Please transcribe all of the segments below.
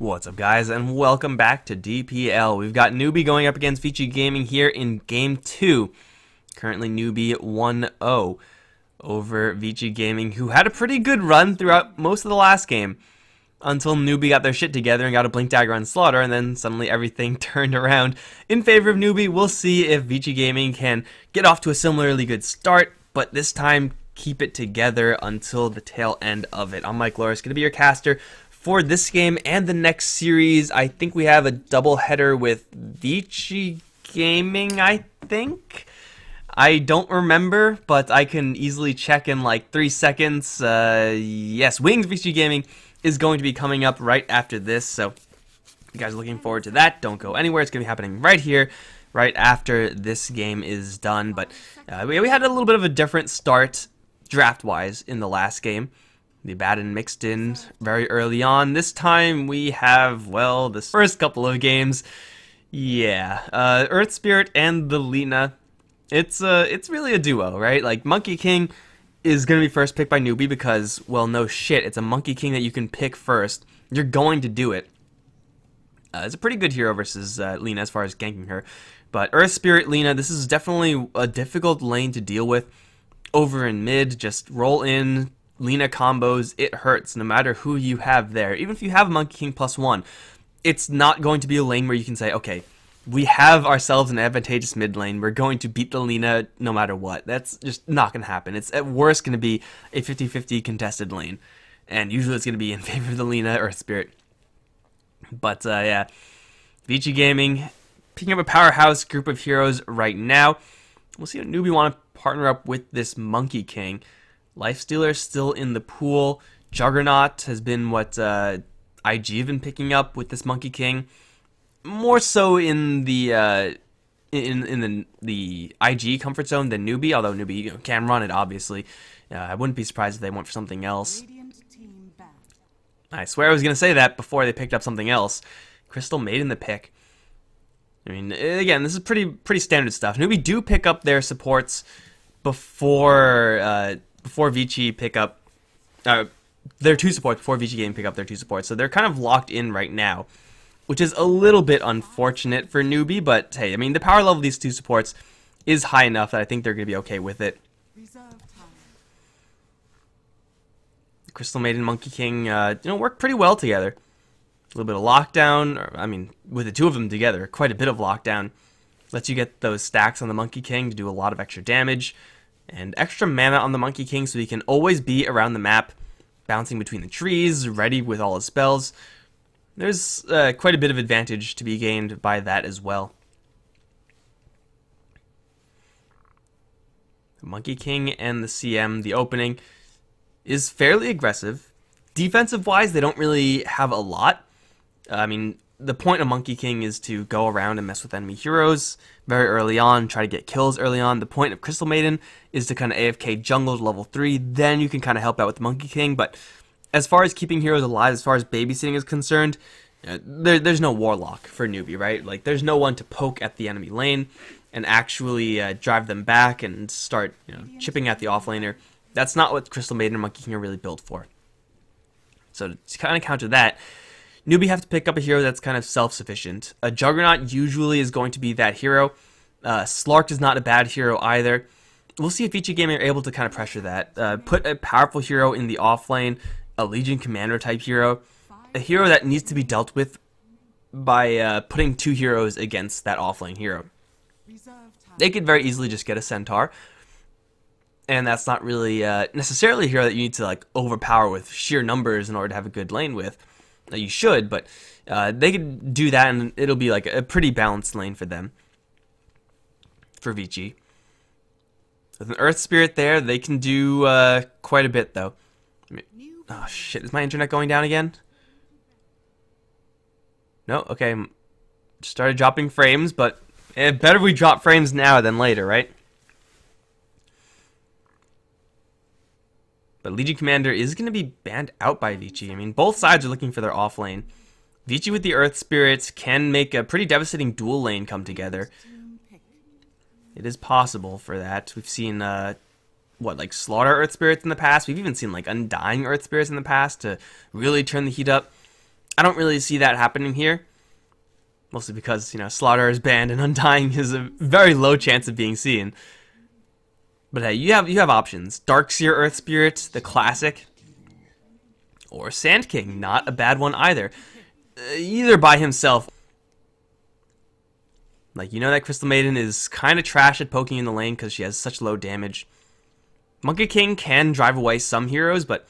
What's up, guys, and welcome back to DPL. We've got Newbee going up against Vici Gaming here in Game 2. Currently Newbee 1-0 over Vici Gaming, who had a pretty good run throughout most of the last game until Newbee got their shit together and got a Blink Dagger on Slaughter, and then suddenly everything turned around in favor of Newbee. We'll see if Vici Gaming can get off to a similarly good start, but this time keep it together until the tail end of it. I'm Mike Loris, going to be your caster for this game and the next series. I think we have a double header with Vici Gaming, I think. I don't remember, but I can easily check in like 3 seconds. Yes, Wings Vici Gaming is going to be coming up right after this, so if you guys are looking forward to that, don't go anywhere. It's going to be happening right here, right after this game is done. But we had a little bit of a different start draft-wise in the last game. The Abaddon mixed in very early on. This time we have, well, this first couple of games. Yeah, Earth Spirit and the Lina. It's really a duo, right? Like, Monkey King is going to be first picked by Newbee because, well, no shit, it's a Monkey King that you can pick first. You're going to do it. It's a pretty good hero versus Lina as far as ganking her. But Earth Spirit, Lina, this is definitely a difficult lane to deal with. Over in mid, just roll in Lina combos. It hurts no matter who you have there. Even if you have Monkey King +1, it's not going to be a lane where you can say, okay, we have ourselves an advantageous mid lane. We're going to beat the Lina no matter what. That's just not going to happen. It's at worst going to be a 50-50 contested lane. And usually it's going to be in favor of the Lina Earth Spirit. But yeah, Vici Gaming picking up a powerhouse group of heroes right now. We'll see if Newbee want to partner up with this Monkey King. Lifestealer still in the pool. Juggernaut has been what IG have been picking up with this Monkey King. More so in the the IG comfort zone than Newbee, although Newbee can run it, obviously. I wouldn't be surprised if they went for something else. I swear I was going to say that before they picked up something else. Crystal Maiden the pick. I mean, again, this is pretty standard stuff. Newbee do pick up their supports before Vici pick up their 2 supports, before Vici Gaming pick up their 2 supports. So they're kind of locked in right now, which is a little bit unfortunate for Newbee, but hey, I mean, the power level of these 2 supports is high enough that I think they're going to be okay with it. Crystal Maiden, Monkey King, work pretty well together. A little bit of lockdown, or, I mean, with the 2 of them together, quite a bit of lockdown. Lets you get those stacks on the Monkey King to do a lot of extra damage. And extra mana on the Monkey King so he can always be around the map, bouncing between the trees, ready with all his spells. There's quite a bit of advantage to be gained by that as well. The Monkey King and the CM, the opening, is fairly aggressive. Defensive-wise, they don't really have a lot. I mean, the point of Monkey King is to go around and mess with enemy heroes very early on, try to get kills early on. The point of Crystal Maiden is to kind of AFK jungle to level 3, then you can kind of help out with Monkey King. But as far as keeping heroes alive, as far as babysitting is concerned, there's no Warlock for Newbee, right? Like, there's no one to poke at the enemy lane and actually drive them back and start chipping at the offlaner. That's not what Crystal Maiden or Monkey King are really built for. So to kind of counter that, Newbee have to pick up a hero that's kind of self-sufficient. A Juggernaut usually is going to be that hero. Slark is not a bad hero either. We'll see if Vici Gaming are able to kind of pressure that. Put a powerful hero in the offlane, a Legion Commander type hero. A hero that needs to be dealt with by putting 2 heroes against that offlane hero. They could very easily just get a Centaur. And that's not really necessarily a hero that you need to like overpower with sheer numbers in order to have a good lane with. You should, but they could do that and it'll be like a pretty balanced lane for them. For Vici. With an Earth Spirit there, they can do quite a bit though. Oh shit, is my internet going down again? No? Okay. Started dropping frames, but better we drop frames now than later, right? But Legion Commander is going to be banned out by Vici. I mean, both sides are looking for their offlane. Vici with the Earth Spirits can make a pretty devastating dual lane come together. It is possible for that. We've seen, like Slaughter Earth Spirits in the past. We've even seen, like, Undying Earth Spirits in the past to really turn the heat up. I don't really see that happening here. Mostly because, you know, Slaughter is banned and Undying is a very low chance of being seen. But hey, you have options. Darkseer Earth Spirit, the classic. Or Sand King, not a bad one either. Either by himself. Like, you know that Crystal Maiden is kind of trash at poking in the lane because she has such low damage. Monkey King can drive away some heroes, but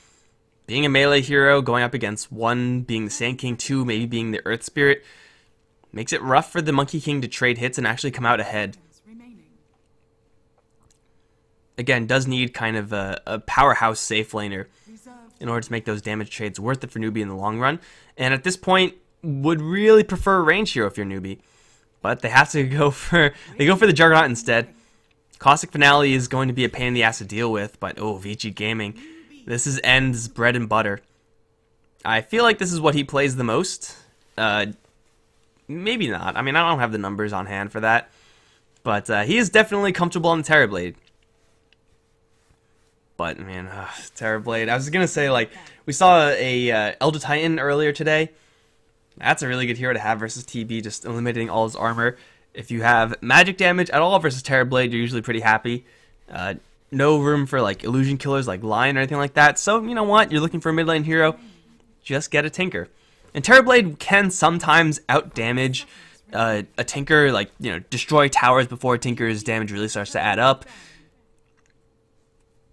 being a melee hero, going up against one being the Sand King, two maybe being the Earth Spirit, makes it rough for the Monkey King to trade hits and actually come out ahead. Again, does need kind of a powerhouse safe laner in order to make those damage trades worth it for Newbee in the long run. And at this point, would really prefer a range hero if you're Newbee. But they have to go for the Juggernaut instead. Caustic Finale is going to be a pain in the ass to deal with, but oh, Vici Gaming, this is End's bread and butter. I feel like this is what he plays the most. Maybe not. I mean, I don't have the numbers on hand for that. But he is definitely comfortable on the Terrorblade. But, man, Terrorblade. I was going to say, like, we saw a Elder Titan earlier today. That's a really good hero to have versus TB, just eliminating all his armor. If you have magic damage at all versus Terrorblade, you're usually pretty happy. No room for, like, illusion killers like Lion or anything like that. So, you know what? You're looking for a mid lane hero. Just get a Tinker. And Terrorblade can sometimes out-damage a Tinker, like, you know, destroy towers before Tinker's damage really starts to add up.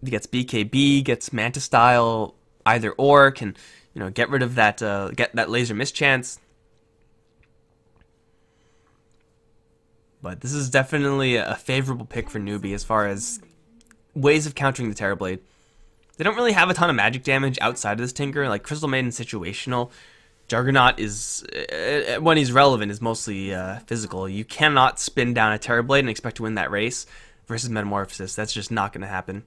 He gets BKB, gets Manta Style, either or, can, you know, get rid of that, get that laser mischance. But this is definitely a favorable pick for Newbee as far as ways of countering the Terrorblade. They don't really have a ton of magic damage outside of this Tinker, like Crystal Maiden situational. Juggernaut is, when he's relevant, is mostly physical. You cannot spin down a Terrorblade and expect to win that race versus Metamorphosis. That's just not going to happen.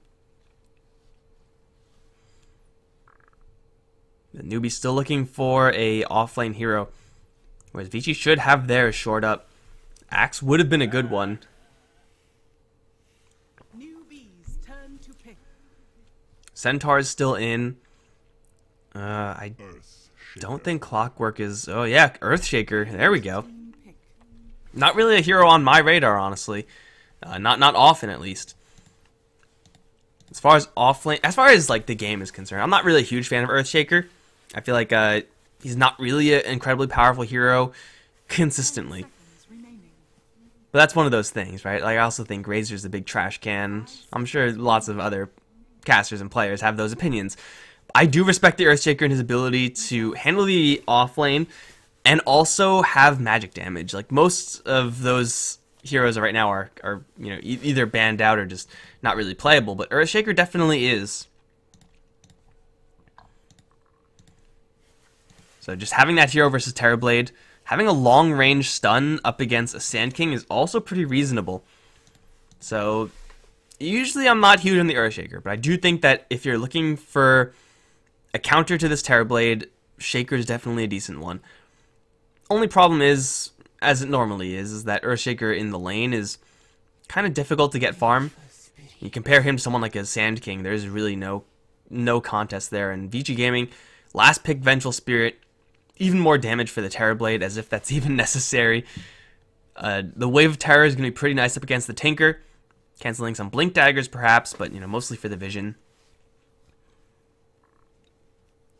The Newbee's still looking for a offlane hero, whereas Vici should have theirs shored up. Axe would have been a good one. Centaur's still in. I don't think Clockwork is... Oh yeah, Earthshaker. There we go. Not really a hero on my radar, honestly. Not often, at least. As far as offlane, as far as like the game is concerned, I'm not really a huge fan of Earthshaker. I feel like he's not really an incredibly powerful hero consistently. But that's one of those things, right? Like, I also think Razor's a big trash can. I'm sure lots of other casters and players have those opinions. I do respect the Earthshaker and his ability to handle the offlane and also have magic damage. Like, most of those heroes right now are you know, either banned out or just not really playable, but Earthshaker definitely is. So just having that hero versus Terrorblade, having a long-range stun up against a Sand King is also pretty reasonable. So usually I'm not huge on the Earthshaker, but I do think that if you're looking for a counter to this Terrorblade, Shaker is definitely a decent one. Only problem is, as it normally is that Earthshaker in the lane is kind of difficult to get farm. You compare him to someone like a Sand King, there's really no contest there. And Vici Gaming, last pick Vengeful Spirit, even more damage for the Terrorblade, as if that's even necessary. The Wave of Terror is going to be pretty nice up against the Tinker, canceling some Blink Daggers perhaps, but you know, mostly for the vision.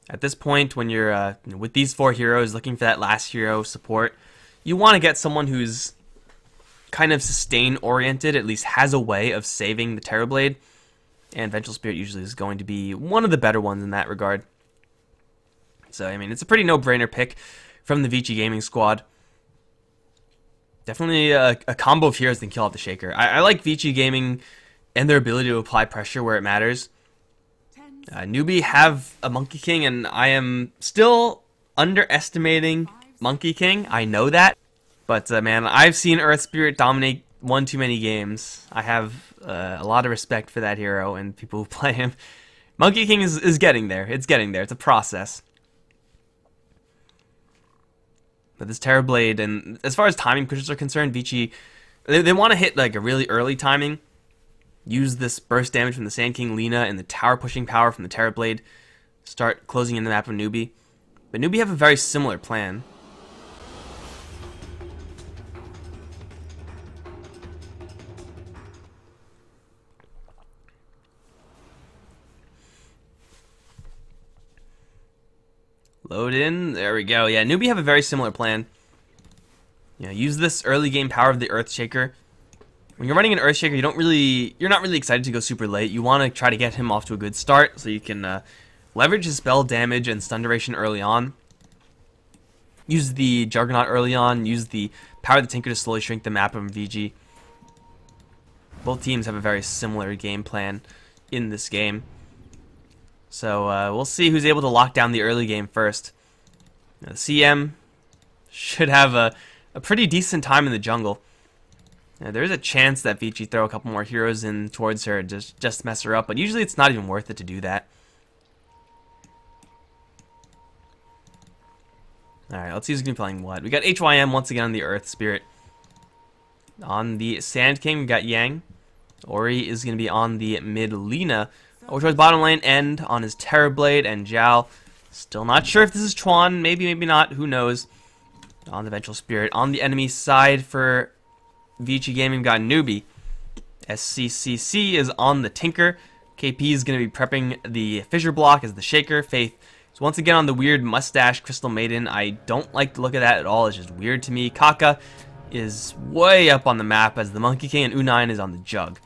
At this point, when you're with these four heroes looking for that last hero support, you want to get someone who's kind of sustain oriented, at least has a way of saving the Terrorblade, and Vengeful Spirit usually is going to be one of the better ones in that regard. So, I mean, it's a pretty no-brainer pick from the Vici Gaming squad. Definitely a combo of heroes that can kill off the Shaker. I like Vici Gaming and their ability to apply pressure where it matters. Newbee have a Monkey King, and I am still underestimating Monkey King. I know that. But, man, I've seen Earth Spirit dominate one too many games. I have a lot of respect for that hero and people who play him. Monkey King is getting there. It's getting there. It's a process. But this Terrorblade, and as far as timing pushes are concerned, Vici, they want to hit like a really early timing. Use this burst damage from the Sand King, Lina, and the tower pushing power from the Terrorblade. Start closing in the map of Newbee. But Newbee have a very similar plan. Load in. There we go. Yeah, Newbee have a very similar plan. You know, use this early game power of the Earthshaker. When you're running an Earthshaker, you're not really excited to go super late. You want to try to get him off to a good start so you can leverage his spell damage and stun duration early on. Use the Juggernaut early on. Use the power of the Tinker to slowly shrink the map of VG. Both teams have a very similar game plan in this game. So we'll see who's able to lock down the early game first. You know, the CM should have a pretty decent time in the jungle. Now, there's a chance that VG throw a couple more heroes in towards her just mess her up, but usually it's not even worth it to do that. Alright, let's see who's going to be playing what. We got HYM once again on the Earth Spirit. On the Sand King, we got Yang. Ori is going to be on the mid Lina. Over towards bottom lane, End on his Terrorblade, and Zhao. Still not sure if this is Chuan. Maybe, maybe not. Who knows? On the Vengeful Spirit. On the enemy side for Vici Gaming, we've got Newbee. SCCC is on the Tinker. KP is going to be prepping the Fissure Block as the Shaker. Faith is once again on the weird mustache Crystal Maiden. I don't like the look of that at all. It's just weird to me. Kaka is way up on the map as the Monkey King, and U9 is on the Jug.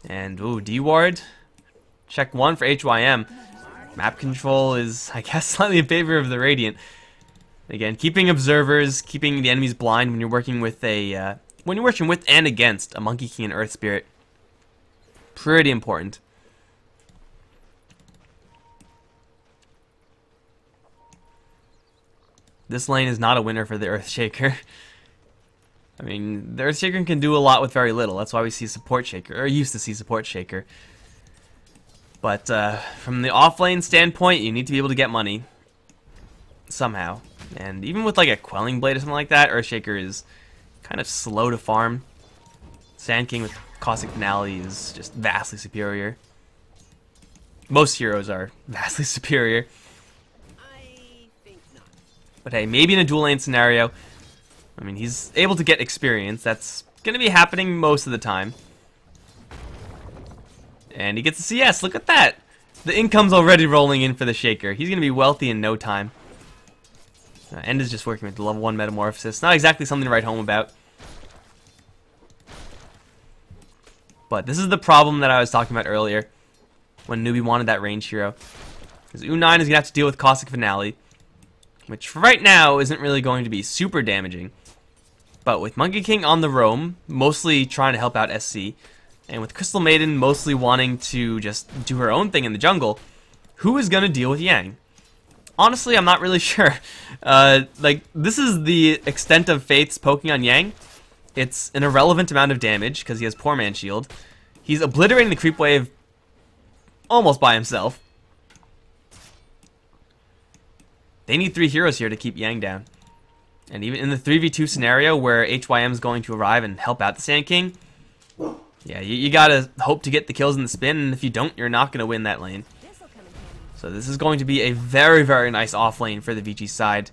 And, ooh, D-Ward. Check 1 for HYM. Map control is, I guess, slightly in favor of the Radiant. Again, keeping observers, keeping the enemies blind when you're working with a, when you're working with and against a Monkey King and Earth Spirit. Pretty important. This lane is not a winner for the Earthshaker. I mean, the Earthshaker can do a lot with very little. That's why we see Support Shaker, or used to see Support Shaker. But from the off-lane standpoint, you need to be able to get money somehow. And even with like a Quelling Blade or something like that, Earthshaker is kind of slow to farm. Sand King with Caustic Finale is just vastly superior. Most heroes are vastly superior. But hey, maybe in a dual lane scenario, I mean, he's able to get experience. That's going to be happening most of the time. And he gets a CS. Look at that. The income's already rolling in for the Shaker. He's going to be wealthy in no time. End is just working with the level 1 Metamorphosis. Not exactly something to write home about. But this is the problem that I was talking about earlier when Newbee wanted that range hero. Because U9 is going to have to deal with Caustic Finale, which for right now isn't really going to be super damaging. But with Monkey King on the roam, mostly trying to help out SC, and with Crystal Maiden mostly wanting to just do her own thing in the jungle, who is going to deal with Yang? Honestly, I'm not really sure. Like, this is the extent of Faith's poking on Yang. It's an irrelevant amount of damage, because he has Poor Man Shield. He's obliterating the creep wave almost by himself. They need 3 heroes here to keep Yang down. And even in the 3v2 scenario where HYM is going to arrive and help out the Sand King, yeah, you gotta hope to get the kills in the spin, and if you don't, you're not gonna win that lane. So this is going to be a very, very nice off lane for the VG side.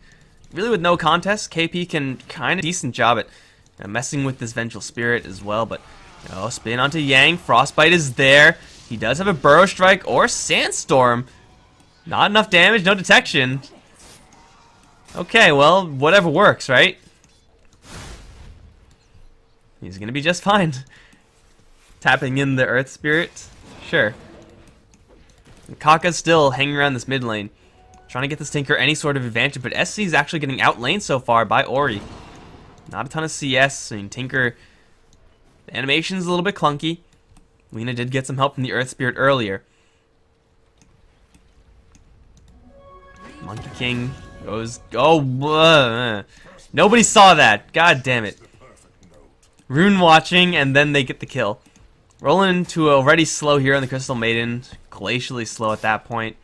Really with no contest, KP can kind of decent job at messing with this Vengeful Spirit as well, but spin onto Yang, Frostbite is there. He does have a Burrow Strike or Sandstorm. Not enough damage, no detection. Okay, well, whatever works, right? He's gonna be just fine. Tapping in the Earth Spirit, sure. And Kaka's still hanging around this mid lane, trying to get this Tinker any sort of advantage, but SC is actually getting outlaned so far by Ori. Not a ton of CS. I mean, Tinker, the animation's a little bit clunky. Lina did get some help from the Earth Spirit earlier. Monkey King goes, nobody saw that. God damn it. Rune watching, and then they get the kill. Rolling into a already slow here on the Crystal Maiden. Glacially slow at that point.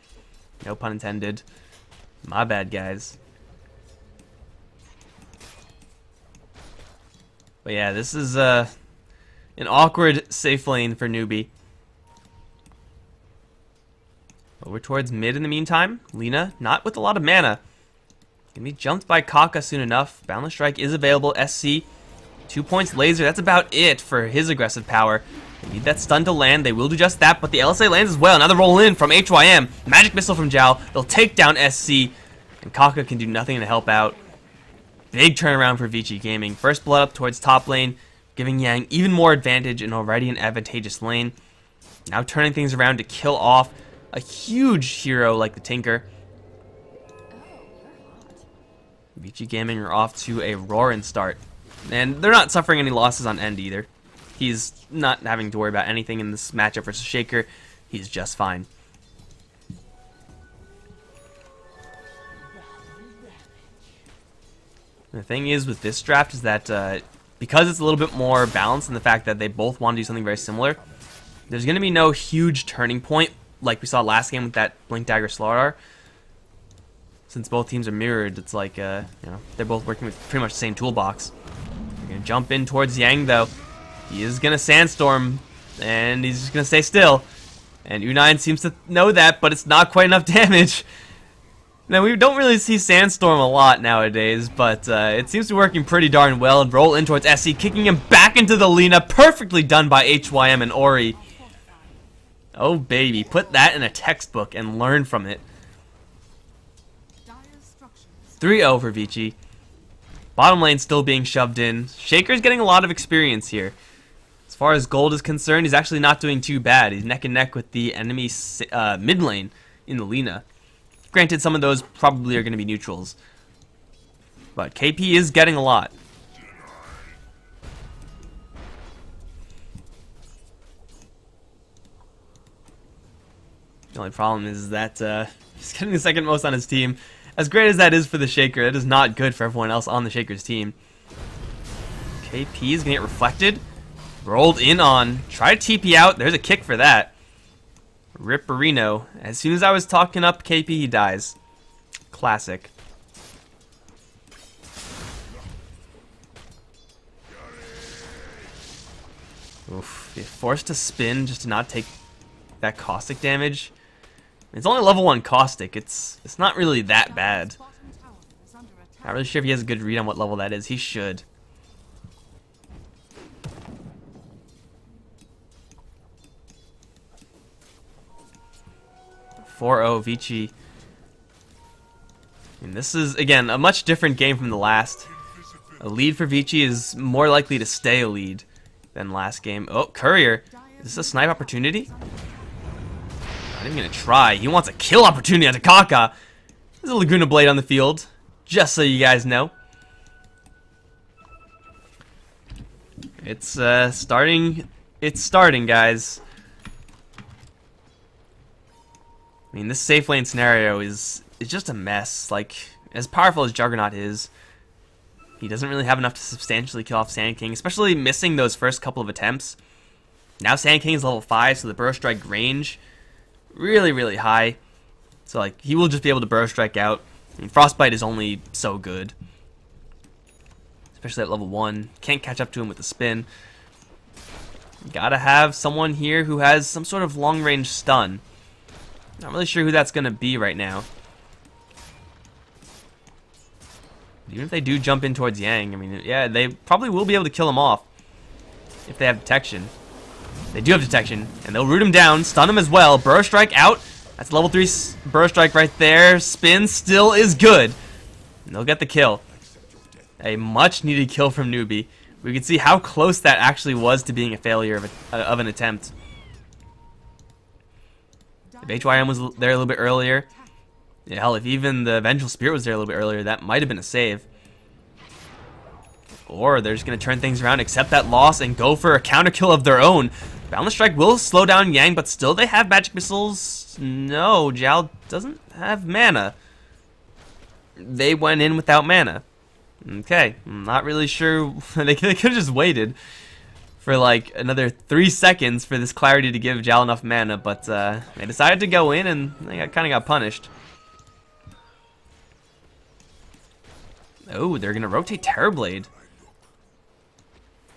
No pun intended. My bad, guys. But yeah, this is an awkward safe lane for Newbee. Over towards mid in the meantime. Lina, not with a lot of mana. Gonna be jumped by Kaka soon enough. Boundless Strike is available. SC, 2 points laser. That's about it for his aggressive power. They need that stun to land. They will do just that, but the LSA lands as well. Now the roll in from HYM. Magic Missile from Zhao. They'll take down SC, and Kaka can do nothing to help out. Big turnaround for Vici Gaming. First blood up towards top lane, giving Yang even more advantage in already an advantageous lane. Now turning things around to kill off a huge hero like the Tinker. Vici Gaming are off to a roaring start. And they're not suffering any losses on End either. He's not having to worry about anything in this matchup versus Shaker. He's just fine. The thing is with this draft is that because it's a little bit more balanced in the fact that they both want to do something very similar, there's going to be no huge turning point like we saw last game with that Blink Dagger Slardar. Since both teams are mirrored, it's like, you know, they're both working with pretty much the same toolbox. They're going to jump in towards Yang, though. He is going to Sandstorm, and he's just going to stay still. And U9 seems to know that, but it's not quite enough damage. Now, we don't really see Sandstorm a lot nowadays, but it seems to be working pretty darn well. And roll in towards SC, kicking him back into the Lina. Perfectly done by HYM and Ori. Oh, baby. Put that in a textbook and learn from it. 3-0 for Vici. Bottom lane still being shoved in. Shaker's getting a lot of experience here. As far as gold is concerned, he's actually not doing too bad. He's neck and neck with the enemy mid lane in the Lina. Granted, some of those probably are going to be neutrals. But KP is getting a lot. The only problem is that he's getting the second most on his team. As great as that is for the Shaker, that is not good for everyone else on the Shaker's team. KP is going to get reflected. Rolled in on. Try to TP out. There's a kick for that. Ripperino. As soon as I was talking up KP, he dies. Classic. Oof. You're forced to spin just to not take that caustic damage. It's only level 1 caustic. It's not really that bad. Not really sure if he has a good read on what level that is. He should. Vici. And this is, again, a much different game from the last. A lead for Vici is more likely to stay a lead than last game. Oh, Courier. Is this a snipe opportunity? Not even gonna try. He wants a kill opportunity onto Kaka. There's a Laguna Blade on the field, just so you guys know. It's starting. It's starting, guys. I mean, this safe lane scenario is just a mess. Like, as powerful as Juggernaut is, he doesn't really have enough to substantially kill off Sand King, especially missing those first couple of attempts. Now Sand King is level 5, so the Burrow Strike range really, really high. So, like, he will just be able to Burrow Strike out. I mean, Frostbite is only so good, especially at level 1. Can't catch up to him with the spin. Gotta have someone here who has some sort of long-range stun. Not really sure who that's gonna be right now. Even if they do jump in towards Yang, I mean, yeah, they probably will be able to kill him off if they have detection. They do have detection, and they'll root him down, stun him as well. Burrow Strike out. That's level 3 Burrow Strike right there. Spin still is good. And they'll get the kill. A much-needed kill from Newbee. We can see how close that actually was to being a failure of an attempt. If HYM was there a little bit earlier, yeah, hell, if even the Vengeful Spirit was there a little bit earlier, that might have been a save. Or they're just going to turn things around, accept that loss, and go for a counter kill of their own. Boundless Strike will slow down Yang, but still they have magic missiles. No, Zhao doesn't have mana. They went in without mana. Okay, I'm not really sure. They could have just waited for like another 3 seconds for this clarity to give Zhao enough mana, but they decided to go in, and they kind of got punished. Oh, they're going to rotate Terrorblade.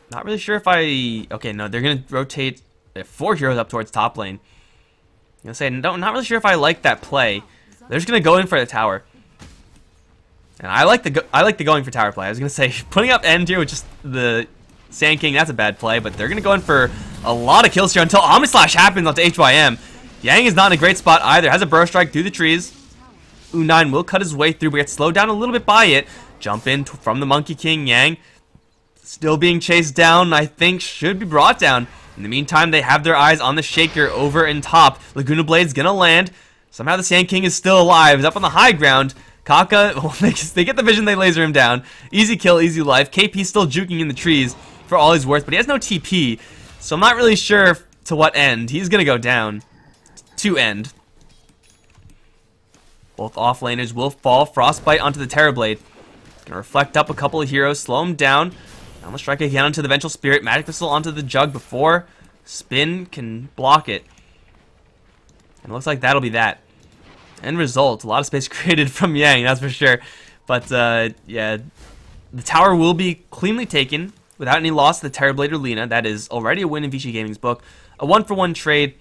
Not really sure if I... Okay, no, they're going to rotate 4 heroes up towards top lane. I'm going to say, not really sure if I like that play. They're just going to go in for the tower. And I like the going for tower play. I was gonna say putting up end here with just the Sand King, that's a bad play, but they're gonna go in for a lot of kills here until Omni Slash happens onto HYM. Yang is not in a great spot either. Has a burrow strike through the trees. U9 will cut his way through, but gets slowed down a little bit by it. Jump in from the Monkey King. Yang still being chased down. I think should be brought down. In the meantime, they have their eyes on the Shaker over in top. Laguna Blade's gonna land. Somehow the Sand King is still alive. He's up on the high ground. Kaka, well, they get the vision, they laser him down. Easy kill, easy life. KP still juking in the trees for all he's worth, but he has no TP. So I'm not really sure to what end. He's going to go down. To end. Both offlaners will fall. Frostbite onto the Terrorblade. Going to reflect up a couple of heroes, slow him down. Almost strike again onto the Vengeful Spirit. Magic Missile onto the Jug before Spin can block it. And it looks like that'll be that. End result, a lot of space created from Yang, that's for sure. But, yeah, the tower will be cleanly taken without any loss to the Terrorblade or Lina. That is already a win in Vici Gaming's book. A 1-for-1 trade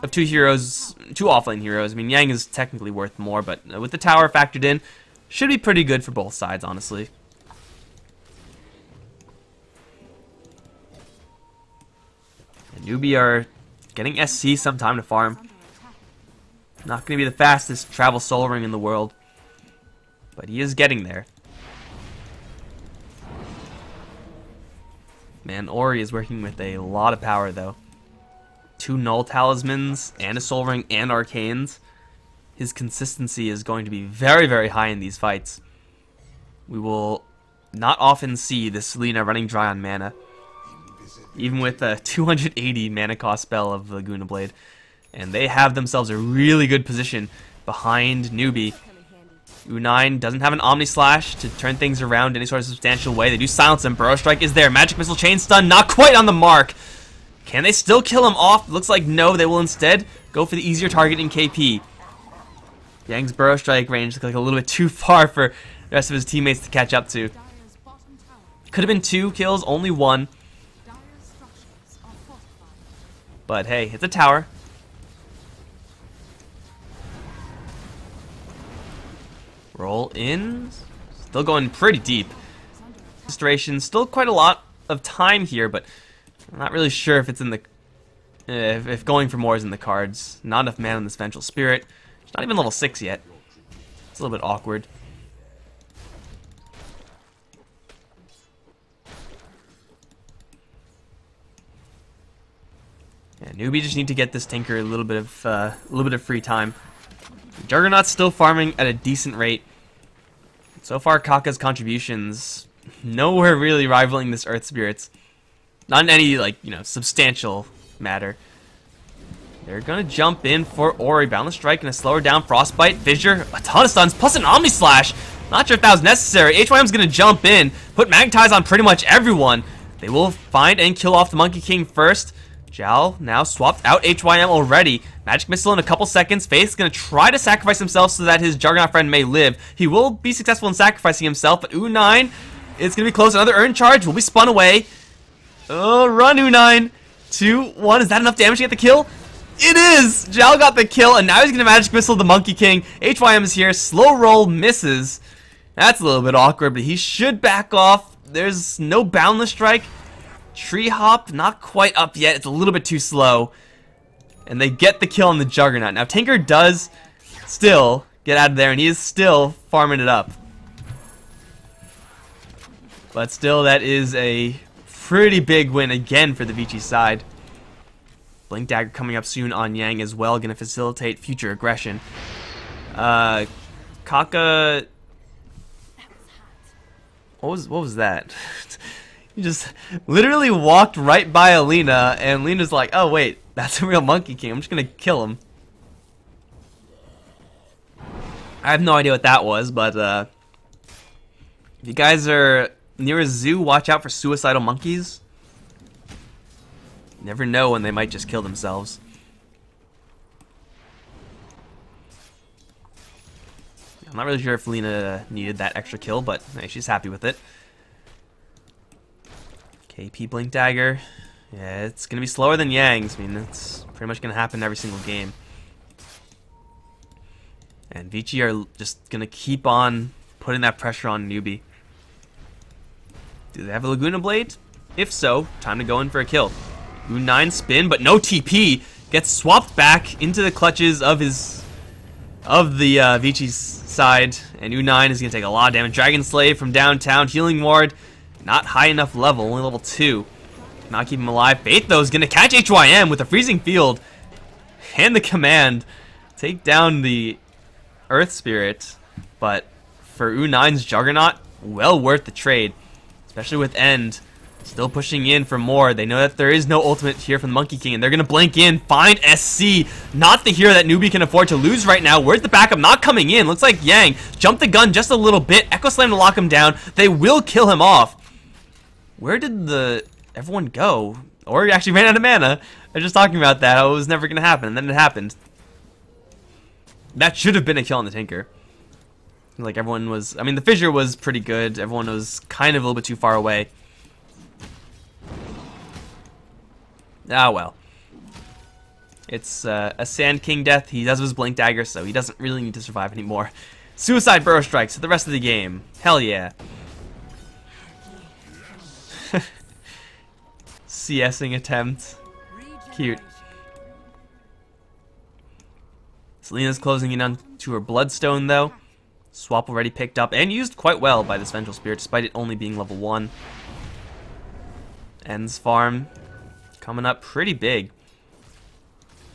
of two heroes, two offlane heroes. I mean, Yang is technically worth more, but with the tower factored in, should be pretty good for both sides, honestly. And Newbee are getting SC some time to farm. Not going to be the fastest travel soul ring in the world, but he is getting there. Man, Ori is working with a lot of power, though. 2 null talismans, and a soul ring, and arcanes. His consistency is going to be very, very high in these fights. We will not often see this Lina running dry on mana, even with a 280 mana cost spell of Laguna Blade. And they have themselves a really good position behind Newbee. U9 doesn't have an Omni Slash to turn things around in any sort of substantial way. They do silence him. Burrow Strike is there. Magic Missile Chain Stun, not quite on the mark. Can they still kill him off? Looks like no. They will instead go for the easier target in KP. Yang's Burrow Strike range looks like a little bit too far for the rest of his teammates to catch up to. Could have been 2 kills, only 1. But hey, it's a tower. Roll in. Still going pretty deep. Restoration, still quite a lot of time here, but I'm not really sure if it's in the... if going for more is in the cards. Not enough mana in this Vengeful Spirit. It's not even level 6 yet. It's a little bit awkward. Yeah, Newbee just need to get this Tinker a little bit of free time. Juggernaut's still farming at a decent rate. So far, Kaka's contributions nowhere really rivaling this Earth Spirit's. Not in any, like, you know, substantial matter. They're gonna jump in for Ori. Boundless Strike and a slower down Frostbite. Fissure, a ton of stuns, plus an Omni Slash. Not sure if that was necessary. HYM's gonna jump in, put Magnetize on pretty much everyone. They will find and kill off the Monkey King first. Jal now swapped out HYM already. Magic Missile in a couple seconds. Faith's going to try to sacrifice himself so that his Juggernaut friend may live. He will be successful in sacrificing himself, but U9 is going to be close. Another Urn Charge will be spun away. Oh, run U9. 2-1. Is that enough damage to get the kill? It is! Jal got the kill, and now he's going to Magic Missile the Monkey King. HYM is here. Slow roll misses. That's a little bit awkward, but he should back off. There's no Boundless Strike. Tree Hop, not quite up yet. It's a little bit too slow. And they get the kill on the Juggernaut. Now, Tinker does still get out of there, and he is still farming it up. But still, that is a pretty big win again for the Vici side. Blink Dagger coming up soon on Yang as well. Going to facilitate future aggression. Kaka... What was that? He just literally walked right by Alina, and Lena's like, oh wait, that's a real Monkey King. I'm just gonna kill him. I have no idea what that was, but if you guys are near a zoo, watch out for suicidal monkeys. You never know when they might just kill themselves. I'm not really sure if Lina needed that extra kill, but hey, she's happy with it. KP Blink Dagger. Yeah, it's going to be slower than Yang's. I mean, it's pretty much going to happen every single game. And Vici are just going to keep on putting that pressure on Newbee. Do they have a Laguna Blade? If so, time to go in for a kill. U9 spin, but no TP. Gets swapped back into the clutches of the Vichi's side, and U9 is going to take a lot of damage. Dragon Slave from downtown, healing ward, not high enough level, only level 2. Not keep him alive. Faith, though, is going to catch HYM with a freezing field and the command. Take down the Earth Spirit, but for U9's Juggernaut, well worth the trade, especially with End. Still pushing in for more. They know that there is no ultimate here from the Monkey King, and they're going to blink in, find SC. Not the hero that Newbee can afford to lose right now. Where's the backup? Not coming in. Looks like Yang jumped the gun just a little bit. Echo Slam to lock him down. They will kill him off. Where did everyone go? Or he actually ran out of mana. I was just talking about that. It was never going to happen, and then it happened. That should have been a kill on the Tinker. Like, everyone was... I mean, the fissure was pretty good. Everyone was kind of a little bit too far away. Ah, well. It's a Sand King death. He does his Blink Dagger, so he doesn't really need to survive anymore. Suicide Burrow Strikes for the rest of the game. Hell yeah. CSing attempt. Cute. Selena's closing in onto her Bloodstone, though. Swap already picked up and used quite well by this Vengeful Spirit, despite it only being level 1. End's farm coming up pretty big.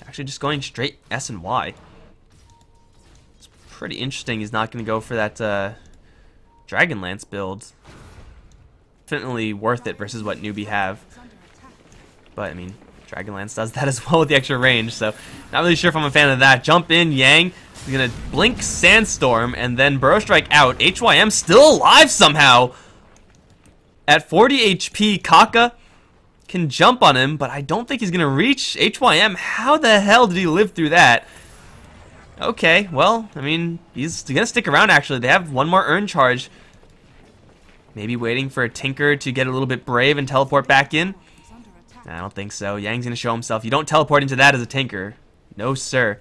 Actually, just going straight S and Y. It's pretty interesting. He's not going to go for that Dragonlance build. Definitely worth it versus what Newbee have. But, I mean, Dragonlance does that as well with the extra range, so not really sure if I'm a fan of that. Jump in, Yang. He's going to blink Sandstorm and then Burrow Strike out. HYM still alive somehow. At 40 HP, Kaka can jump on him, but I don't think he's going to reach HYM. How the hell did he live through that? Okay, well, I mean, he's going to stick around, actually. They have one more Urn Charge. Maybe waiting for a Tinker to get a little bit brave and teleport back in? I don't think so. Yang's going to show himself. You don't teleport into that as a Tinker. No, sir.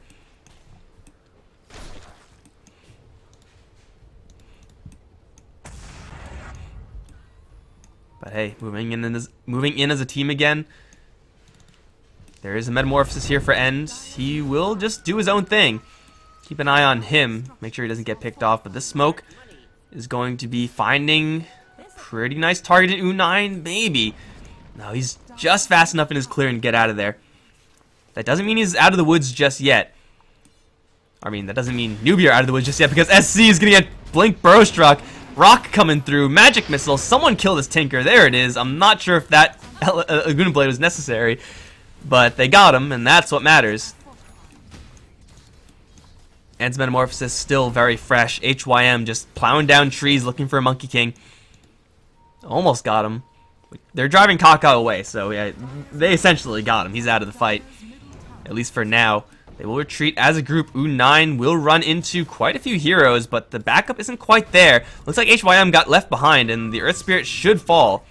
But hey, moving in as a team again. There is a Metamorphosis here for End. He will just do his own thing. Keep an eye on him. Make sure he doesn't get picked off. But this smoke is going to be finding pretty nice target at U9, maybe. No, he's just fast enough in his clear and get out of there. That doesn't mean he's out of the woods just yet. I mean, that doesn't mean Newbee are out of the woods just yet, because SC is going to get Blink Burrow Struck. Rock coming through, Magic Missile, someone kill this Tinker, there it is. I'm not sure if that Laguna Blade was necessary, but they got him, and that's what matters. End's Metamorphosis still very fresh. HYM just plowing down trees looking for a Monkey King. Almost got him. They're driving Kaka away, so yeah, they essentially got him. He's out of the fight, at least for now. They will retreat as a group. U9 will run into quite a few heroes, but the backup isn't quite there. Looks like HYM got left behind, and the Earth Spirit should fall.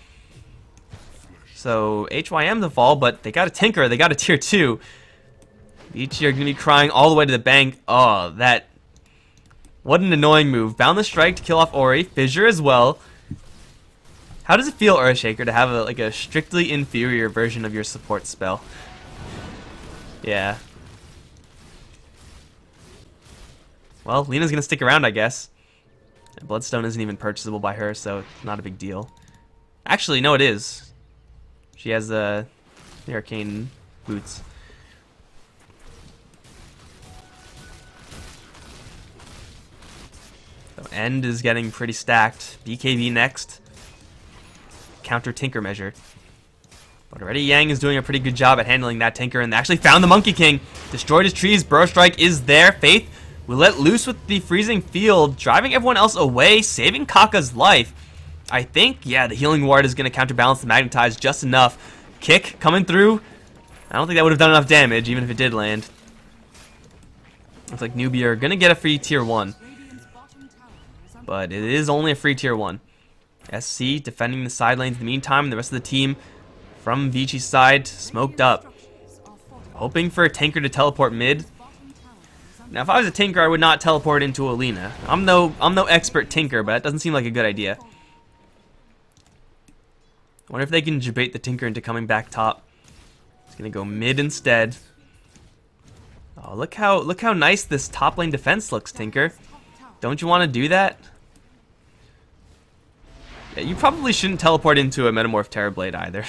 So HYM to fall, but they got a Tinker. They got a tier 2. Vici are going to be crying all the way to the bank. Oh, that... What an annoying move. Boundless Strike to kill off Ori. Fissure as well. How does it feel, Earthshaker, to have a strictly inferior version of your support spell? Yeah. Well, Lena's going to stick around, I guess. Bloodstone isn't even purchasable by her, so it's not a big deal. Actually, no, it is. She has the Arcane Boots. So End is getting pretty stacked. BKB next. Counter Tinker measure. But already Yang is doing a pretty good job at handling that Tinker, and they actually found the Monkey King. Destroyed his trees. Burrow Strike is there. Faith will let loose with the freezing field, driving everyone else away, saving Kaka's life. I think, yeah, the healing ward is going to counterbalance the magnetize just enough. Kick coming through. I don't think that would have done enough damage, even if it did land. Looks like Newbee are going to get a free tier 1. But it is only a free tier 1. SC defending the side lanes in the meantime, and the rest of the team from Vici's side smoked up. Hoping for a Tinker to teleport mid. Now, if I was a tinker, I would not teleport into Alina. I'm no expert tinker, but that doesn't seem like a good idea. I wonder if they can debate the tinker into coming back top. It's gonna go mid instead. Oh, look how nice this top lane defense looks, Tinker. Don't you want to do that? Yeah, you probably shouldn't teleport into a Metamorph Terrorblade either.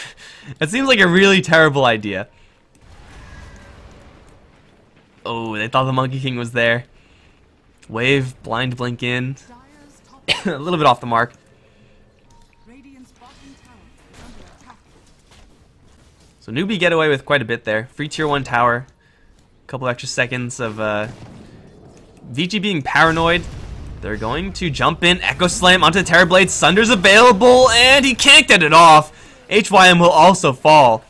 That seems like a really terrible idea. Oh, they thought the Monkey King was there. Wave, blind blink in. A little bit off the mark. So Newbee get away with quite a bit there. Free tier 1 tower. A couple extra seconds of VG being paranoid. They're going to jump in, Echo Slam onto the Terrorblade. Sunder's available, and he can't get it off. HYM will also fall.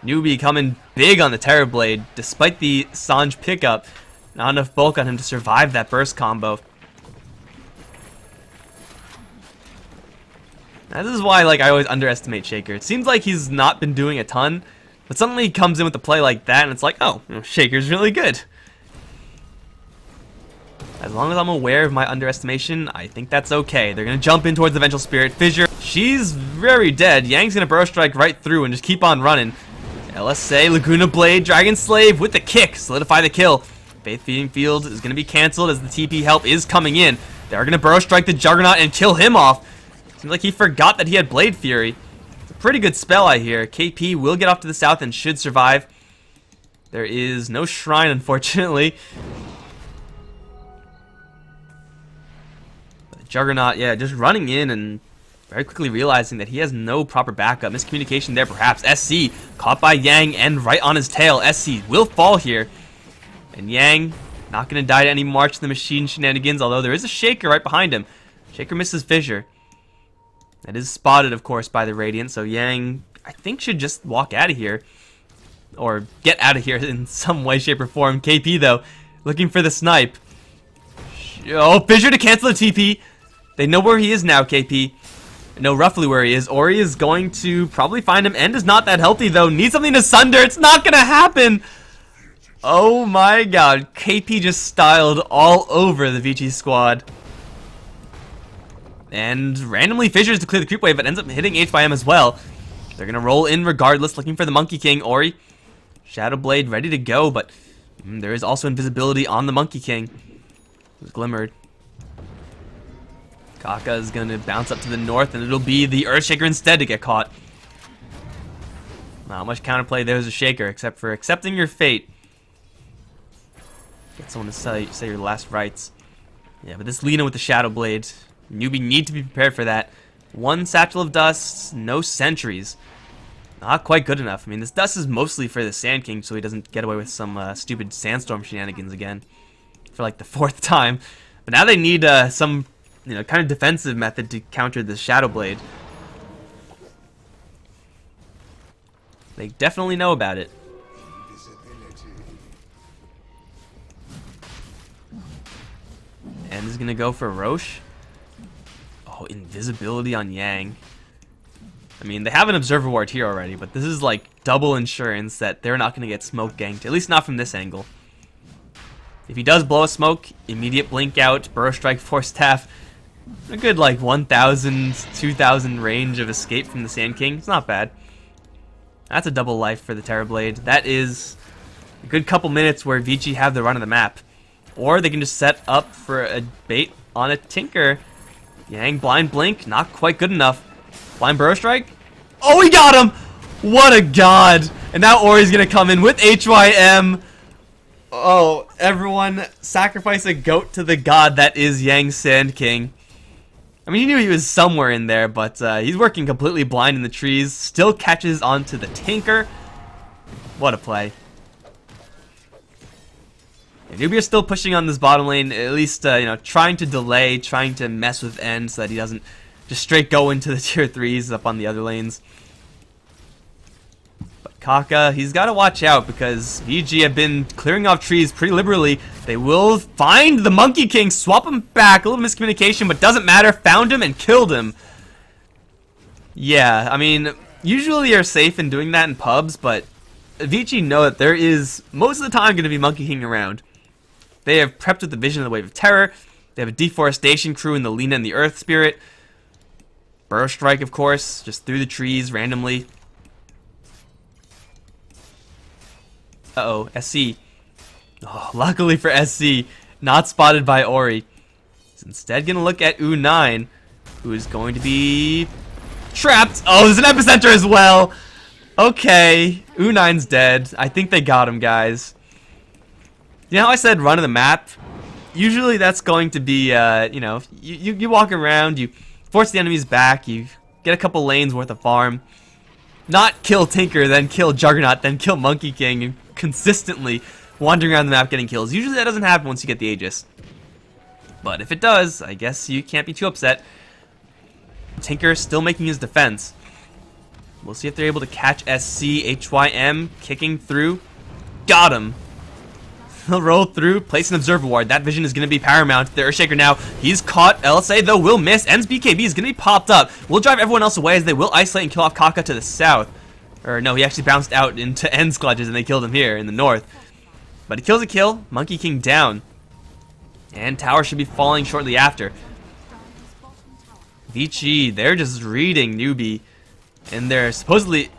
Newbee coming big on the Terrorblade, despite the Sanj pickup. Not enough bulk on him to survive that burst combo. Now, this is why I always underestimate Shaker. It seems like he's not been doing a ton, but suddenly he comes in with a play like that, and it's like, oh, Shaker's really good. As long as I'm aware of my underestimation, I think that's okay. They're going to jump in towards the Vengeful Spirit. Fissure, she's very dead. Yang's going to Burrow Strike right through and just keep on running. LSA, Laguna Blade, Dragon Slave with the kick. Solidify the kill. Faith Feeding Field is going to be cancelled as the TP help is coming in. They're going to Burrow Strike the Juggernaut and kill him off. Seems like he forgot that he had Blade Fury. It's a pretty good spell, I hear. KP will get off to the south and should survive. There is no shrine, unfortunately. Juggernaut, yeah, just running in and very quickly realizing that he has no proper backup. Miscommunication there, perhaps. SC caught by Yang and right on his tail. SC will fall here. And Yang not going to die to any March of the Machine shenanigans, although there is a Shaker right behind him. Shaker misses Fissure. That is spotted, of course, by the Radiant, so Yang, I think, should just walk out of here. Or get out of here in some way, shape, or form. KP, though, looking for the snipe. Oh, Fissure to cancel the TP. They know where he is now, KP. They know roughly where he is. Ori is going to probably find him. End is not that healthy, though. Needs something to sunder. It's not going to happen. Oh, my God. KP just styled all over the VG squad. And randomly Fissures to clear the creep wave, but ends up hitting HYM as well. They're going to roll in regardless, looking for the Monkey King. Ori, Shadow Blade ready to go, but there is also invisibility on the Monkey King. It's glimmered. Kaka is going to bounce up to the north, and it'll be the Earthshaker instead to get caught. Not much counterplay there as a Shaker, except for accepting your fate. Get someone to say your last rites. Yeah, but this Lina with the Shadow Blade, Newbee need to be prepared for that. One Satchel of Dust, no sentries. Not quite good enough. I mean, this dust is mostly for the Sand King, so he doesn't get away with some stupid Sandstorm shenanigans again. For like the 4th time. But now they need some, kind of defensive method to counter the Shadow Blade. They definitely know about it. And is gonna go for Roche. Oh, invisibility on Yang. I mean, they have an Observer Ward here already, but this is like double insurance that they're not gonna get smoke ganked, at least not from this angle. If he does blow a smoke, immediate blink out, Burrow Strike, Force Staff, a good like 1,000, 2,000 range of escape from the Sand King. It's not bad. That's a double life for the Terrorblade. That is a good couple minutes where VG have the run of the map. Or they can just set up for a bait on a Tinker. Yang, blind blink, not quite good enough. Blind Burrow Strike. Oh, he got him! What a god! And now Ori's gonna come in with HYM. Oh, everyone sacrifice a goat to the god that is Yang Sand King. I mean, he knew he was somewhere in there, but he's working completely blind in the trees. Still catches onto the Tinker. What a play. Newbee is still pushing on this bottom lane, at least, trying to delay, trying to mess with End so that he doesn't just straight go into the tier 3s up on the other lanes. But Kaka, he's got to watch out because VG have been clearing off trees pretty liberally. They will find the Monkey King, swap him back, a little miscommunication, but doesn't matter, found him and killed him. Yeah, I mean, usually you're safe in doing that in pubs, but VG know that there is, most of the time, going to be Monkey King around. They have prepped with the vision of the Wave of Terror. They have a deforestation crew in the Lina and the Earth Spirit. Burrow Strike, of course, just through the trees randomly. Uh-oh, SC. Oh, luckily for SC, not spotted by Ori. He's instead going to look at U9, who is going to be trapped. Oh, there's an epicenter as well. Okay, U9's dead. I think they got him, guys. You know how I said run of the map? Usually that's going to be, you know, you walk around, you force the enemies back, you get a couple lanes worth of farm. Not kill Tinker, then kill Juggernaut, then kill Monkey King, and consistently wandering around the map getting kills. Usually that doesn't happen once you get the Aegis. But if it does, I guess you can't be too upset. Tinker still making his defense. We'll see if they're able to catch SC. HYM kicking through. Got him. He'll roll through, place an Observer Ward. That vision is going to be paramount. The Earthshaker now, he's caught. LSA, though, will miss. Ends BKB is going to be popped up. We'll drive everyone else away as they will isolate and kill off Kaka to the south. Or no, he actually bounced out into Ends clutches and they killed him here in the north. But he kills a kill. Monkey King down. And tower should be falling shortly after. Vici, they're just reading Newbee. And they're supposedly...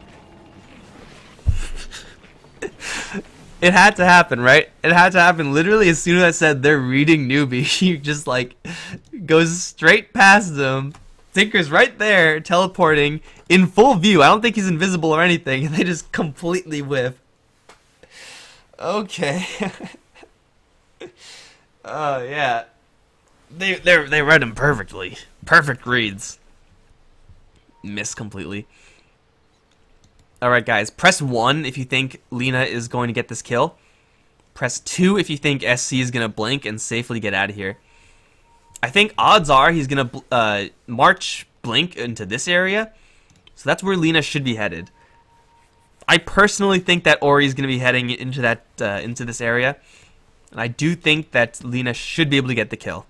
It had to happen, right? It had to happen. Literally, as soon as I said they're reading Newbee, he just, like, goes straight past them. Tinker's right there, teleporting, in full view. I don't think he's invisible or anything. And they just completely whiff. Okay. Oh, yeah. They read him perfectly. Perfect reads. Missed completely. Alright guys, press 1 if you think Lina is going to get this kill. Press 2 if you think SC is going to blink and safely get out of here. I think odds are he's going to march blink into this area. So that's where Lina should be headed. I personally think that Ori is going to be heading into that into this area. And I do think that Lina should be able to get the kill.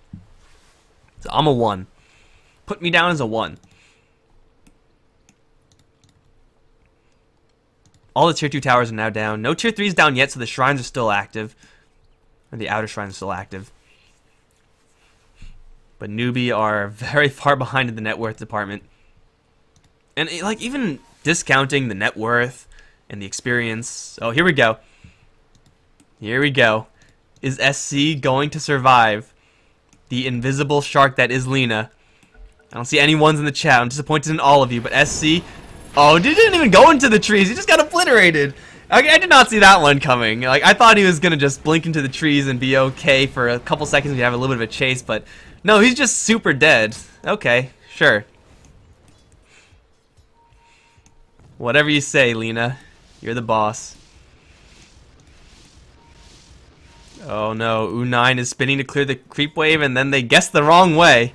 So I'm a 1. Put me down as a 1. All the tier 2 towers are now down. No tier 3s down yet, so the shrines are still active. Or the outer shrines are still active. But Newbee are very far behind in the net worth department. And like even discounting the net worth and the experience. Oh, here we go. Here we go. Is SC going to survive the invisible shark that is Lina? I don't see any ones in the chat. I'm disappointed in all of you, but SC... Oh, he didn't even go into the trees. He just got obliterated. I did not see that one coming. Like, I thought he was going to just blink into the trees and be okay for a couple seconds. We have a little bit of a chase, but no, he's just super dead. Okay, sure. Whatever you say, Lina. You're the boss. Oh no, U9 is spinning to clear the creep wave, and then they guessed the wrong way.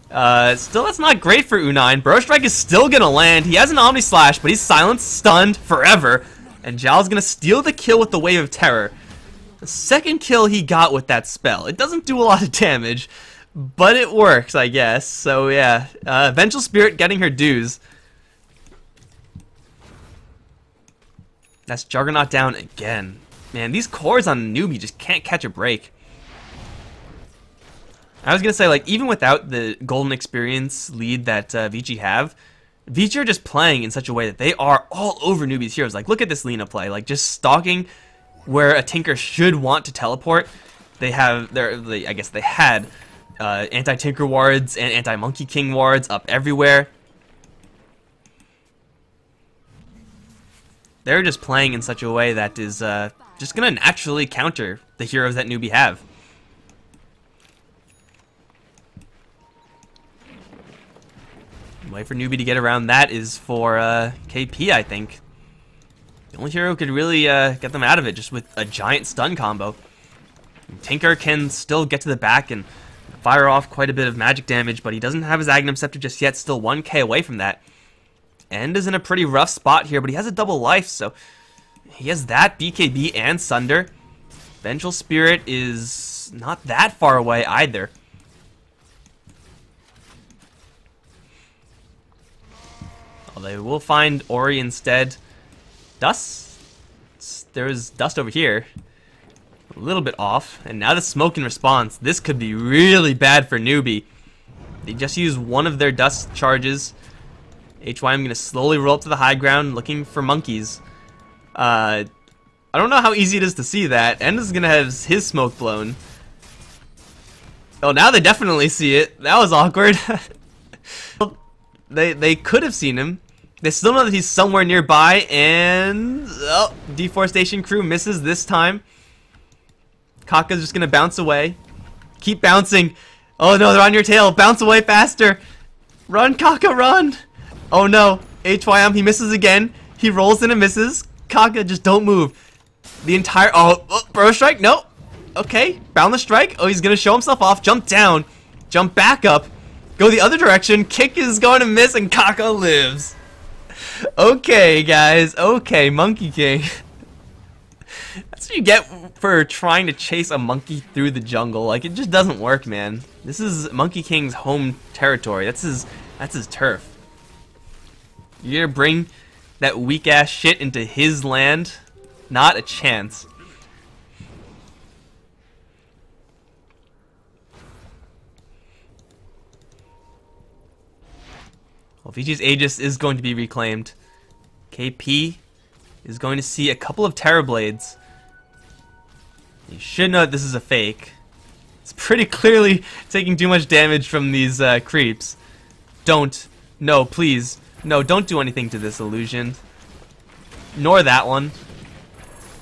Still, that's not great for U9. Burrow Strike is still gonna land. He has an Omni Slash, but he's silenced, stunned forever. And Zhao's gonna steal the kill with the Wave of Terror. The second kill he got with that spell. It doesn't do a lot of damage, but it works, I guess. So yeah, Vengeful Spirit getting her dues. That's Juggernaut down again. Man, these cores on Newbee just can't catch a break. I was going to say, like, even without the golden experience lead that Vici have, Vici are just playing in such a way that they are all over Newbee's heroes. Like, look at this Lina play. Like, just stalking where a Tinker should want to teleport. They have, I guess they had anti-Tinker wards and anti-Monkey King wards up everywhere. They're just playing in such a way that is just going to naturally counter the heroes that Newbee have. The way for Newbee to get around that is for KP, I think. The only hero who could really get them out of it just with a giant stun combo. Tinker can still get to the back and fire off quite a bit of magic damage, but he doesn't have his Agnum Scepter just yet, still 1k away from that. End is in a pretty rough spot here, but he has a double life, so he has that, BKB, and Sunder. Vengeful Spirit is not that far away either. They will find Ori instead. Dust? There's dust over here. A little bit off. And now the smoke in response. This could be really bad for Newbee. They just used one of their dust charges. HYM going to slowly roll up to the high ground looking for monkeys. I don't know how easy it is to see that. End is going to have his smoke blown. Oh, now they definitely see it. That was awkward. They could have seen him. They still know that he's somewhere nearby, and oh, deforestation crew misses this time. Kaka's just gonna bounce away. Keep bouncing. Oh no, they're on your tail. Bounce away faster. Run, Kaka, run. Oh no, HYM, he misses again. He rolls in and misses. Kaka, just don't move. The entire, oh, burrow strike, no. Okay, boundless strike. Oh, he's gonna show himself off. Jump down. Jump back up. Go the other direction. Kick is going to miss, and Kaka lives. Okay, guys. Okay, Monkey King. That's what you get for trying to chase a monkey through the jungle. Like, it just doesn't work, man. This is Monkey King's home territory. That's his turf. You're gonna bring that weak ass shit into his land? Not a chance. Well, Vichi's Aegis is going to be reclaimed. KP is going to see a couple of Terrorblades. You should know that this is a fake. It's pretty clearly taking too much damage from these creeps. Don't. No, please. No, don't do anything to this illusion. Nor that one.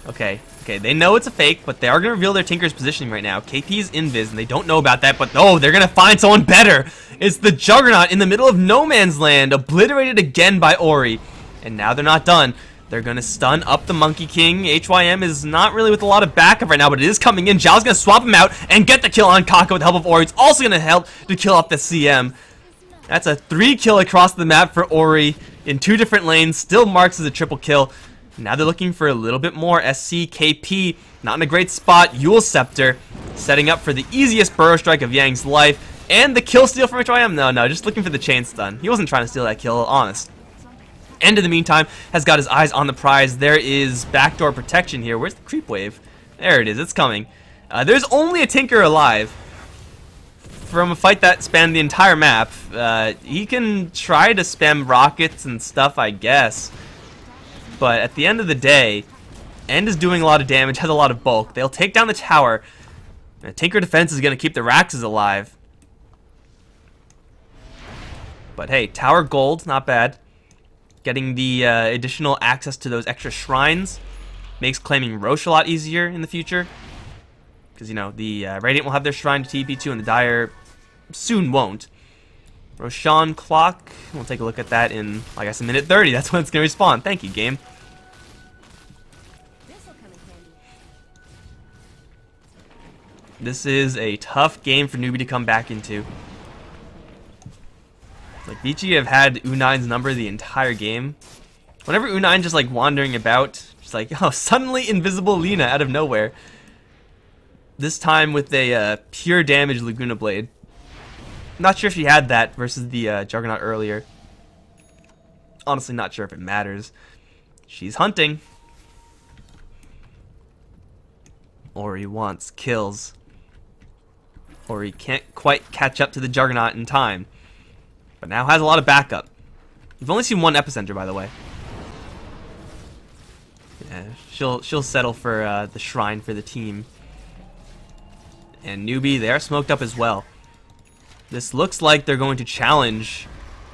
Okay. Okay, they know it's a fake, but they are going to reveal their Tinker's positioning right now. KP's invis, and they don't know about that, but oh, they're going to find someone better. It's the Juggernaut in the middle of no man's land, obliterated again by Ori. And now they're not done. They're going to stun up the Monkey King. HYM is not really with a lot of backup right now, but it is coming in. Zhao's going to swap him out and get the kill on Kaka with the help of Ori. It's also going to help to kill off the CM. That's a 3-kill across the map for Ori in 2 different lanes. Still marks as a triple kill. Now they're looking for a little bit more. SCKP, not in a great spot. Yule Scepter, setting up for the easiest burrow strike of Yang's life. And the kill steal from HYM. No, just looking for the chain stun. He wasn't trying to steal that kill, honest. And in the meantime, has got his eyes on the prize. There is backdoor protection here. Where's the creep wave? There it is. It's coming. There's only a Tinker alive from a fight that spanned the entire map. He can try to spam rockets and stuff, I guess. But at the end of the day, End is doing a lot of damage, has a lot of bulk. They'll take down the tower. And Tinker defense is going to keep the Raxes alive. But hey, tower gold, not bad. Getting the additional access to those extra shrines makes claiming Roche a lot easier in the future. Because, you know, the Radiant will have their shrine to TP to, and the Dire soon won't. Roshan clock, we'll take a look at that in, I guess, a minute 30. That's when it's going to respawn. Thank you, game. This is a tough game for Newbee to come back into. Like, Vici have had U9's number the entire game. Whenever U9 just, like, wandering about, just like, oh, suddenly invisible Lina out of nowhere. This time with a pure damage Laguna Blade. Not sure if she had that versus the Juggernaut earlier. Honestly, not sure if it matters. She's hunting. Ori wants kills. Ori can't quite catch up to the Juggernaut in time. But now has a lot of backup. We've only seen one Epicenter, by the way. Yeah, she'll settle for the shrine for the team. And Newbee, they are smoked up as well. This looks like they're going to challenge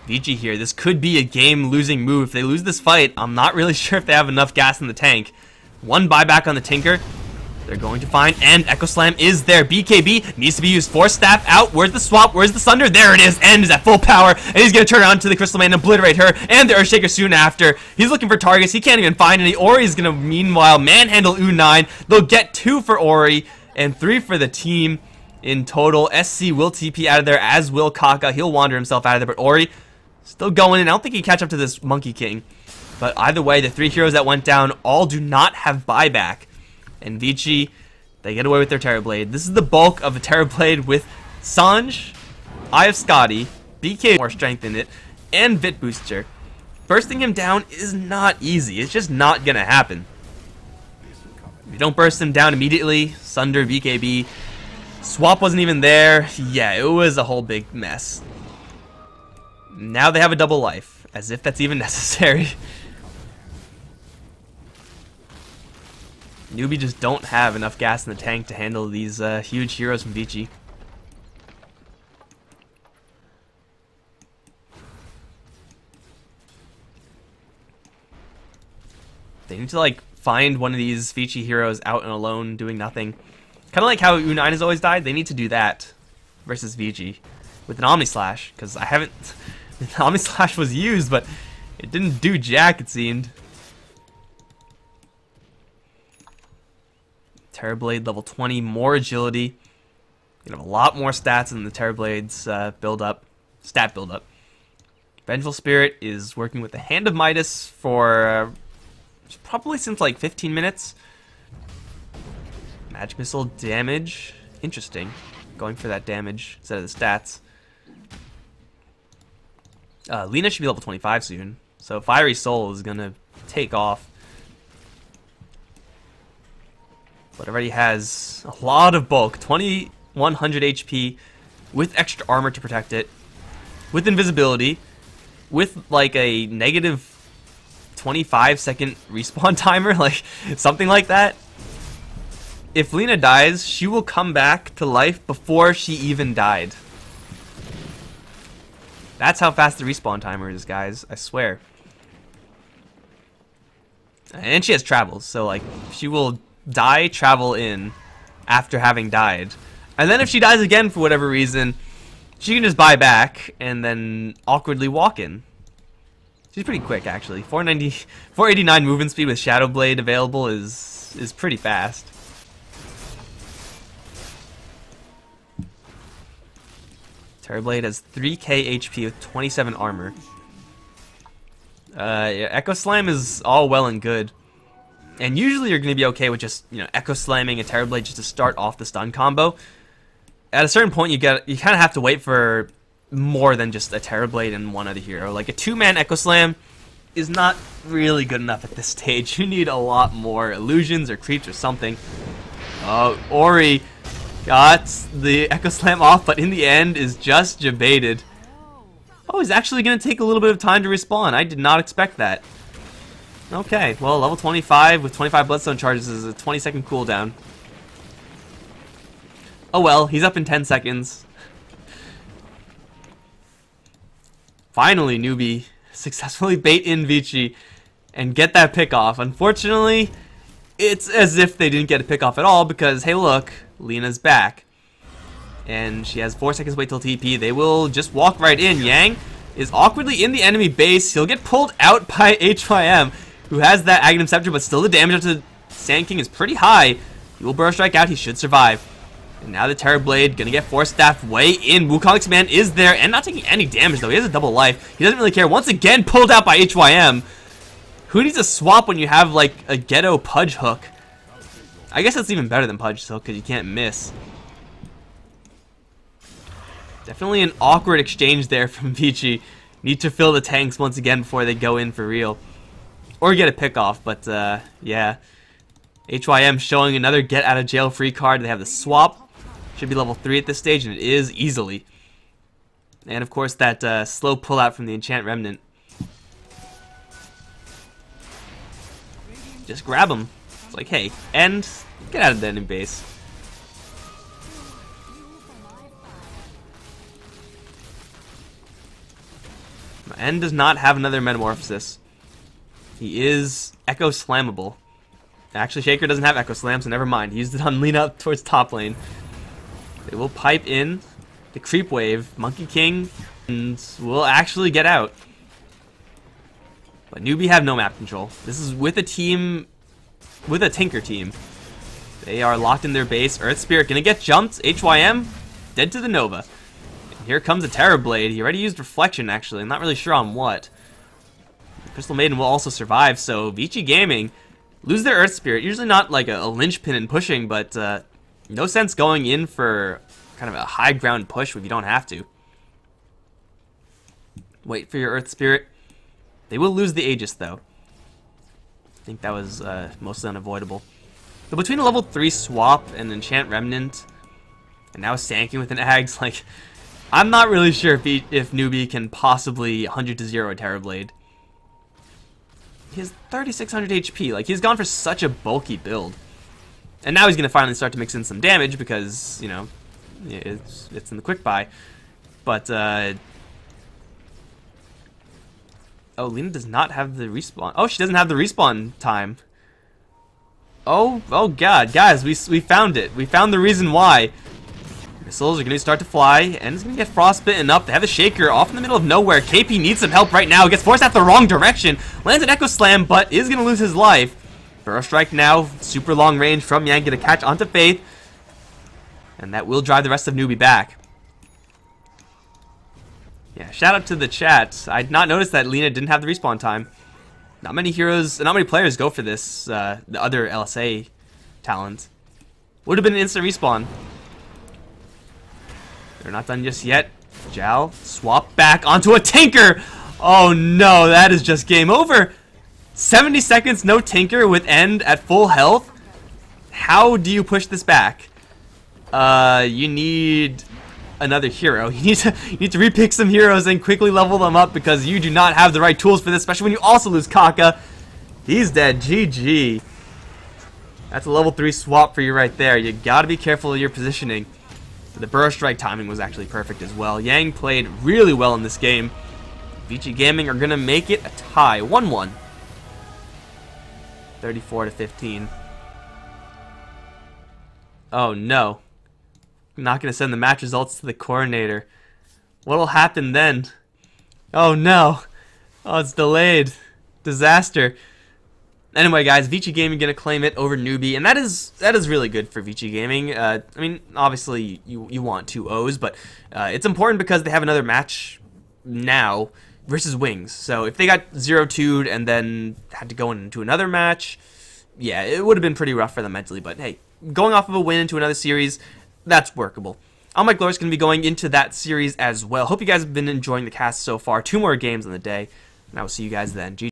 Vici here. This could be a game-losing move. If they lose this fight, I'm not really sure if they have enough gas in the tank. One buyback on the Tinker. They're going to find, and Echo Slam is there. BKB needs to be used. Force Staff out. Where's the swap? Where's the Thunder? There it is. End is at full power, and he's going to turn around to the Crystal Man and obliterate her, and the Earthshaker soon after. He's looking for targets. He can't even find any. Ori's going to, meanwhile, manhandle U9. They'll get 2 for Ori, and 3 for the team. In total, SC will TP out of there, as will Kaka. He'll wander himself out of there, but Ori still going in. I don't think he can catch up to this Monkey King. But either way, the 3 heroes that went down all do not have buyback. And Vici, they get away with their Terrorblade. This is the bulk of a Terrorblade with Sanj, Eye of Scotty, BK more strength in it, and Vit Booster. Bursting him down is not easy. It's just not going to happen. you don't burst him down immediately, Sunder, BKB, swap wasn't even there. Yeah, it was a whole big mess. Now they have a double life, as if that's even necessary. Newbee just don't have enough gas in the tank to handle these huge heroes from Vici. They need to like find one of these Vici heroes out and alone doing nothing. Kind of like how U9 has always died. They need to do that versus Vici with an Omni Slash, because I haven't. The Omni Slash was used, but it didn't do jack, it seemed. Terrorblade level 20, more agility. You have a lot more stats in the Terrorblade's stat build up. Vengeful Spirit is working with the Hand of Midas for probably since like 15 minutes. Magic Missile damage. Interesting. Going for that damage instead of the stats. Lina should be level 25 soon. So Fiery Soul is going to take off. But already has a lot of bulk. 2100 HP with extra armor to protect it. With invisibility. With like a negative 25-second respawn timer. Like something like that. If Lina dies, she will come back to life before she even died. That's how fast the respawn timer is, guys. I swear. And she has travels, so like she will die, travel in after having died. And then if she dies again for whatever reason, she can just buy back and then awkwardly walk in. She's pretty quick, actually. 489 movement speed with Shadow Blade available is pretty fast. Terrorblade has 3k HP with 27 armor. Yeah, Echo Slam is all well and good. And usually you're going to be okay with just, Echo Slamming a Terrorblade just to start off the stun combo. At a certain point, you kind of have to wait for more than just a Terrorblade and one other hero. Like a 2-man Echo Slam is not really good enough at this stage. You need a lot more illusions or creeps or something. Oh, Ori got the Echo Slam off, but in the end is just jebaited. Oh, he's actually going to take a little bit of time to respawn. I did not expect that. Okay, well, level 25 with 25 Bloodstone charges is a 20-second cooldown. Oh well, he's up in 10 seconds. Finally, Newbee successfully bait in Vici and get that pick off. Unfortunately, it's as if they didn't get a pick off at all because, hey look, Lina's back. And she has 4 seconds to wait till TP. They will just walk right in. Yang is awkwardly in the enemy base. He'll get pulled out by HYM, who has that Aghanim Scepter, but still the damage to Sand King is pretty high. He will Burrow Strike out. He should survive. And now the Terrorblade gonna get Force Staff way in. Wukong's man is there and not taking any damage though. He has a double life. He doesn't really care. Once again, pulled out by HYM. Who needs a swap when you have like a ghetto Pudge Hook? I guess that's even better than Pudge Hook because you can't miss. Definitely an awkward exchange there from Vici. Need to fill the tanks once again before they go in for real. Or get a pick off, but yeah. HYM showing another get out of jail free card. They have the swap. Should be level 3 at this stage, and it is easily. And of course that slow pullout from the Enchant Remnant. Just grab him. It's like, hey, End, get out of the enemy base. End does not have another Metamorphosis. He is Echo Slammable. Actually, Shaker doesn't have Echo Slam, so never mind. He used it on Lina up towards top lane. They will pipe in the creep wave, Monkey King, and will actually get out. But Newbee have no map control. This is with a team, with a Tinker team. They are locked in their base. Earth Spirit gonna get jumped. HYM dead to the Nova. And here comes a Terrorblade. He already used Reflection, actually. I'm not really sure on what. Crystal Maiden will also survive, so Vici Gaming lose their Earth Spirit. Usually not like a linchpin in pushing, but no sense going in for kind of a high ground push if you don't have to. Wait for your Earth Spirit. They will lose the Aegis, though. I think that was mostly unavoidable. But between a level 3 swap and enchant remnant, and now Sanking with an Ags, like, I'm not really sure if Newbee can possibly 100 to 0 a Terrorblade. He has 3600 HP. Like, he's gone for such a bulky build. And now he's going to finally start to mix in some damage because, you know, it's in the quick buy. But, oh, Lena does not have the respawn. Oh, she doesn't have the respawn time. Oh god, guys, we found it. We found the reason why. Missiles are going to start to fly, and it's going to get frostbitten up. They have a Shaker off in the middle of nowhere. KP needs some help right now. Gets forced out the wrong direction. Lands an Echo Slam, but is going to lose his life. Burrow Strike now, super long range from Yang, going to catch onto Faith. And that will drive the rest of Newbee back. Yeah, shout out to the chat. I did not notice that Lena didn't have the respawn time. Not many heroes, not many players go for this, the other LSA talent. Would have been an instant respawn. They're not done just yet. Jal, swap back onto a Tinker! Oh no, that is just game over. 70 seconds, no Tinker with End at full health. How do you push this back? You need another hero. You need to repick some heroes and quickly level them up because you do not have the right tools for this, especially when you also lose Kaka. He's dead. GG. That's a level 3 swap for you right there. You gotta be careful of your positioning. The Burrow Strike timing was actually perfect as well. Yang played really well in this game. VG Gaming are gonna make it a tie. 1-1. 34 to 15. Oh no. I'm not going to send the match results to the coordinator. What'll happen then? Oh no. Oh, it's delayed. Disaster. Anyway, guys, Vici Gaming going to claim it over Newbee, and that is really good for Vici Gaming. I mean, obviously, you want 2 O's, but it's important because they have another match now versus Wings. So if they got 0-2'd and then had to go into another match, yeah, it would have been pretty rough for them mentally. But hey, going off of a win into another series, that's workable. I'm Mike Loris, going to be going into that series as well. Hope you guys have been enjoying the cast so far. 2 more games on the day, and I will see you guys then.